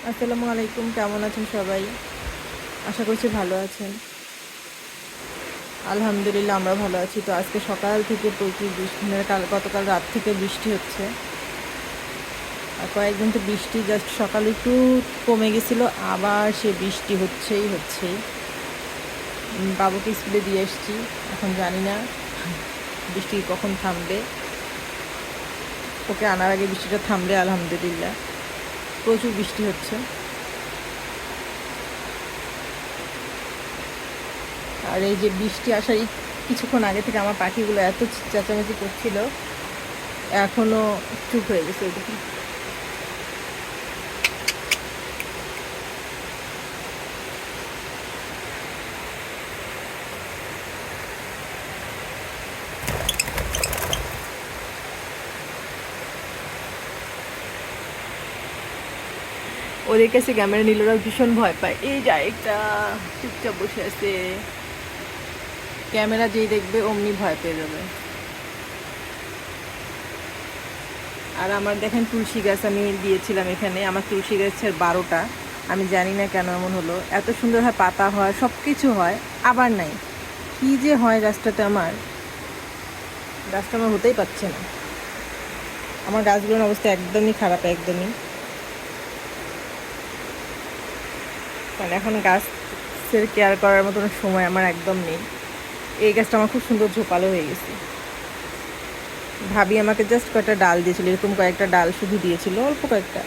আসসালামু আলাইকুম, কেমন আছেন সবাই? আশা করছি ভালো আছেন। আলহামদুলিল্লাহ আমরা ভালো আছি। তো আজকে সকাল থেকে প্রচুর বৃষ্টি, মানে গতকাল রাত থেকে বৃষ্টি হচ্ছে। আর কয়েকদিন তো বৃষ্টি জাস্ট সকালে একটু কমে গেছিলো, আবার সে বৃষ্টি হচ্ছেই। বাবুকে স্কুলে দিয়ে এসেছি, এখন জানি না বৃষ্টি কখন থামবে। ওকে আনার আগে বৃষ্টিটা থামবে আলহামদুলিল্লাহ। প্রচুর বৃষ্টি হচ্ছে। আর এই যে বৃষ্টি আসার কিছুক্ষণ আগে থেকে আমার পাখিগুলো এত চেঁচামেচি করছিল, এখনো চুপ হয়ে গেছে ওদিকে। ওদের কাছে ক্যামেরা নিলে ওরা ভীষণ ভয় পায়। এই যে একটা চুপচাপ বসে আছে, ক্যামেরা যেই দেখবে অমনি ভয় পেয়ে যাবে। আর আমার দেখেন তুলসী গাছ আমি দিয়েছিলাম এখানে, আমার তুলসী গাছের 12টা। আমি জানি না কেন এমন হলো, এত সুন্দর হয়, পাতা হয়, সব কিছু হয়, আবার নাই। কি যে হয় গাছটাতে, গাছটা আমার হতেই পারছে না। আমার গাছগুলোর অবস্থা একদমই খারাপ, একদমই। কারণ এখন গাছের কেয়ার করার মতন সময় আমার একদম নেই। এই গাছটা আমার খুব সুন্দর ঝোপালো হয়ে গেছে। ভাবি আমাকে জাস্ট কয়েকটা ডাল দিয়েছিল, এরকম কয়েকটা ডাল শুধু দিয়েছিল, অল্প কয়েকটা।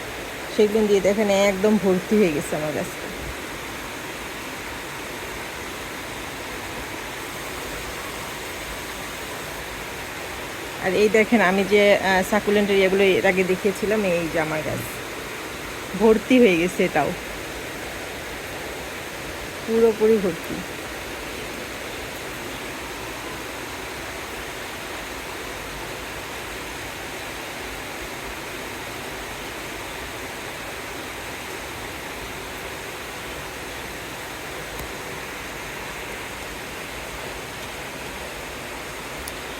সেগুলো দিয়ে দেখেন একদম ভর্তি হয়ে গেছে আমার গাছটা। আর এই দেখেন আমি যে সাকুলেন্টের ইয়েগুলো এর আগে দেখিয়েছিলাম, এই যে আমার গাছ ভর্তি হয়ে গেছে, এটাও পুরোপুরি ভর্তি।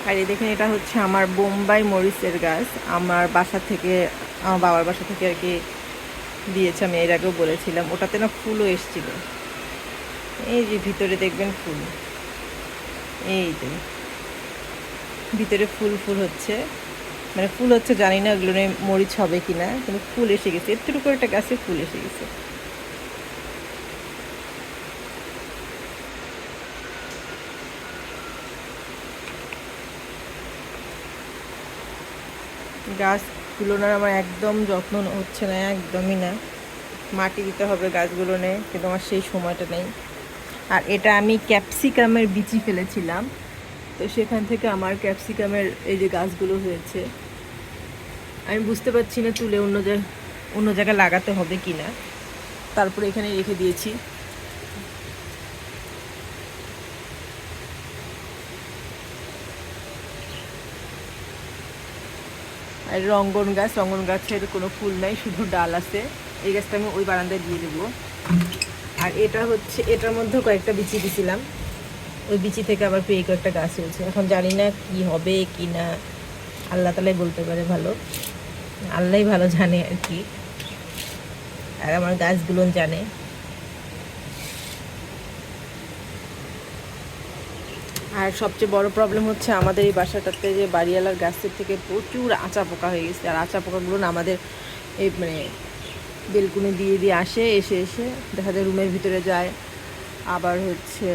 আর এই দেখেন এটা হচ্ছে আমার বোম্বাই মরিচের গাছ, আমার বাসা থেকে, আমার বাবার বাসা থেকে আর কি দিয়েছে। আমি এর আগেও বলেছিলাম, ওটাতে না ফুলও এসেছিল। এই যে ভিতরে দেখবেন ফুল, এই যে ভিতরে ফুল ফুল হচ্ছে, মানে ফুল হচ্ছে, জানি না ওগুলো মরিচ হবে কিনা, কিন্তু ফুল এসে গেছে। এতটুকু একটা গাছে ফুল এসে গেছে। গাছগুলো না আমার একদম যত্ন হচ্ছে না, একদমই না। মাটি দিতে হবে গাছগুলো নেই, কিন্তু আমার সেই সময়টা নেই। আর এটা আমি ক্যাপসিকামের বিচি ফেলেছিলাম, তো সেখান থেকে আমার ক্যাপসিকামের এই যে গাছগুলো হয়েছে। আমি বুঝতে পারছি না তুলে অন্য জায়গায় লাগাতে হবে কি না, তারপরে এখানে রেখে দিয়েছি। আর রঙ্গন গাছের কোনো ফুল নাই, শুধু ডাল আছে। এই গাছটা আমি ওই বারান্দায় দিয়ে দেবো। আর এটা হচ্ছে, এটার মধ্যে কয়েকটা বিচি দিছিলাম, ওই বিচি থেকে আবার পেয়ে কয়েকটা গাছ হয়েছে। এখন জানি না কি হবে কি না, আল্লাহ তালাই বলতে পারে ভালো, আল্লাহই ভালো জানে আর কি। আর আমার গাছগুলো জানে। আর সবচেয়ে বড় প্রবলেম হচ্ছে আমাদের এই বাসাটাতে যে বাড়িওয়ালার গাছের থেকে প্রচুর আচা পোকা হয়ে গেছে। আর আচা পোকাগুলো না আমাদের এই মানে বেলকুনি দিয়ে দিয়ে আসে, এসে এসে দেখা যায় রুমের ভিতরে যায়, আবার হচ্ছে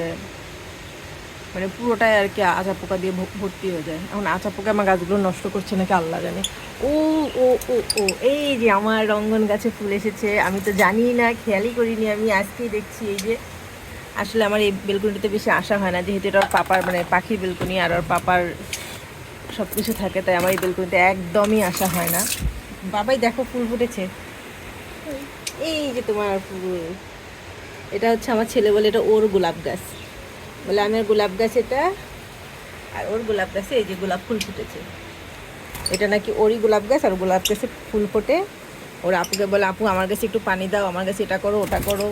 মানে পুরোটাই আর কি আচা পোকা দিয়ে ভর্তি হয়ে যায়। এখন আচা পোকা আমার গাছগুলো নষ্ট করছে নাকি আল্লাহ জানে। ও ও ও ও এই যে আমার রঙ্গন গাছে ফুল এসেছে, আমি তো জানি না, খেয়ালই করিনি, আমি আজকেই দেখছি। এই যে আসলে আমার এই বেলকুনিতে বেশি আসা হয় না, যেহেতু এটা ওর পাপার মানে পাখির বেলকুনি, আর ওর পাপার সব কিছু থাকে, তাই আমার এই বেলকুনিতে একদমই আসা হয় না। বাবাই দেখো ফুল ফুটেছে, এই যে তোমার ফুল। এটা হচ্ছে আমার ছেলে বলে এটা ওর গোলাপ গাছ, বলে আমার গোলাপ গাছ এটা। আর ওর গোলাপ গাছে এই যে গোলাপ ফুল ফুটেছে, এটা নাকি ওরই গোলাপ গাছ, আর গোলাপ গাছে ফুল ফোটে। ওর আপুকে বলে, আপু আমার কাছে একটু পানি দাও, আমার কাছে এটা করো ওটা করো।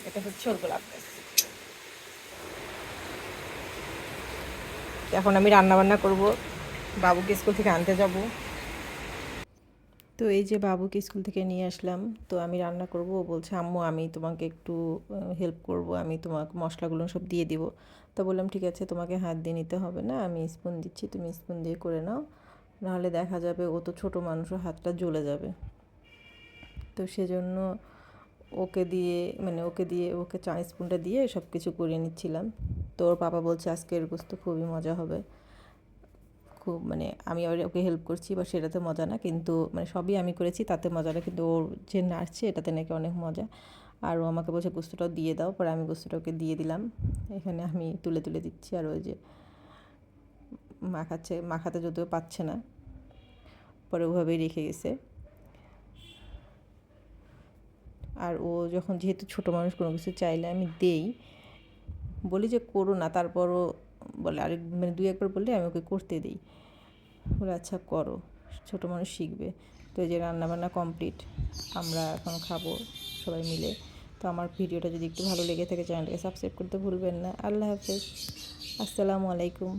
এটা হচ্ছে ওর গোলাপ গাছ। এখন আমি রান্না বান্না করব, বাবুকে স্কুল থেকে আনতে যাব। তো এই যে বাবুকে স্কুল থেকে নিয়ে আসলাম, তো আমি রান্না করব। ও বলছে আম্মু আমি তোমাকে একটু হেল্প করব, আমি তোমাকে মশলাগুলো সব দিয়ে দিব। তো বললাম ঠিক আছে, তোমাকে হাত দিয়ে নিতে হবে না, আমি স্পুন দিচ্ছি, তুমি স্পুন দিয়ে করে নাও, নাহলে দেখা যাবে ও তো ছোটো মানুষের হাতটা জ্বলে যাবে। তো সেজন্য ওকে চা স্পুনটা দিয়ে সব কিছু করিয়ে নিচ্ছিলাম। তো ওর পাপা বলছে আজকের গোস্ত খুবই মজা হবে, খুব মানে আমি ওকে হেল্প করছি বা সেটাতে মজা না, কিন্তু মানে সবই আমি করেছি তাতে মজা না, কিন্তু ওর যে নাচছে এটাতে নাকি অনেক মজা। আর ও আমাকে বলছে গোস্তটাও দিয়ে দাও, পরে আমি গোস্তটা ওকে দিয়ে দিলাম। এখানে আমি তুলে তুলে দিচ্ছি, আর ওই যে মাখাতে যদিও পাচ্ছে না, পরে ওভাবেই রেখে গেছে। আর ও যখন যেহেতু ছোটো মানুষ কোনো কিছু চাইলে আমি দেই, বলি যে করো না, তারপরও বলে আরেক মানে 2-1 বার বললে আমি ওকে করতে দিই, বলে আচ্ছা করো, ছোটো মানুষ শিখবে। তো এই যে রান্নাবান্না কমপ্লিট, আমরা এখন খাবো সবাই মিলে। তো আমার ভিডিওটা যদি একটু ভালো লেগে থাকে চ্যানেলটাকে সাবস্ক্রাইব করতে ভুলবেন না। আল্লাহ হাফেজ, আসসালামু আলাইকুম।